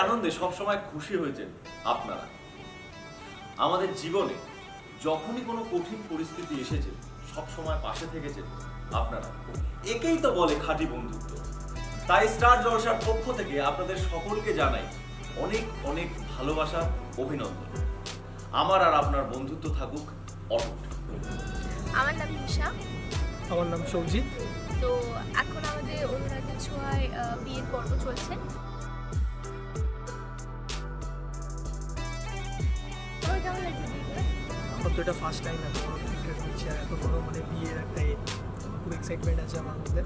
আনন্দে সবসময় খুশি হয়েছেন আপনারা। আমাদের জীবনে যখনই কোনো কঠিন পরিস্থিতি এসেছে সবসময় পাশে থেকেছেন আপনারা। একেই তো বলে খাঁটি বন্ধুত্ব। তাই স্টার জলসার পক্ষ থেকে আপনাদের সকলকে জানাই অনেক অনেক ভালোবাসা, অভিনন্দন। আমার আর আপনার বন্ধুত্ব থাকুক অটুট। আমার নাম নিশা। আমার নাম সৌজিৎ। তো এখন আমাদের অনুরাগের ছোঁয়ায় বিয়ের পর্ব চলছে। তোমার কেমন লাগছে বিয়ে করে? আমার তো এটা ফার্স্ট টাইম এত বড় ক্রিকেট হচ্ছে, আর এত বড় মানে বিয়ের একটা খুব এক্সাইটমেন্ট আছে আমার মধ্যে।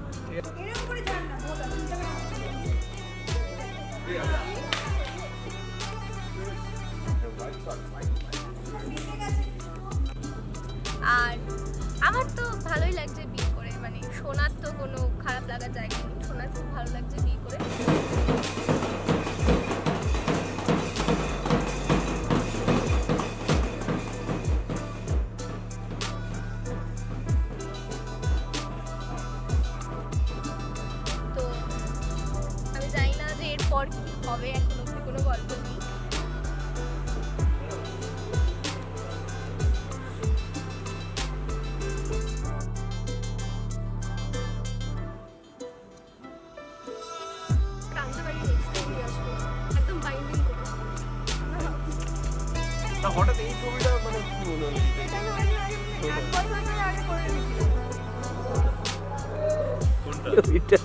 এরকম করে যান না, বলা চিন্তা করে আর আমার তো ভালোই লাগছে বিয়ে করে, মানে সোনার তো কোনো খারাপ লাগার জায়গা নেই। সোনার খুব ভালো লাগছে বিয়ে করে। তো আমি জানি না যে এরপর কি হবে, এখন অব্দি কোনো গল্প নেই। একদম বাইন্ডিং করে না হঠাৎ এই ছবিটা মানে কি মনে হলো? এটা না আমি এক বছর আগে করে রেখেছিলাম। এটা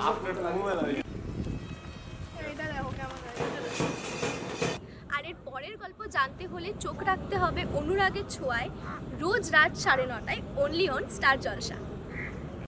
আপনার এটা দেখো কেমন লাগে। আর এর পরের গল্প জানতে হলে চোখ রাখতে হবে অনুরাগের ছোঁয়ায়, রোজ রাত 9:30টায়, অনলি অন স্টার জলসা।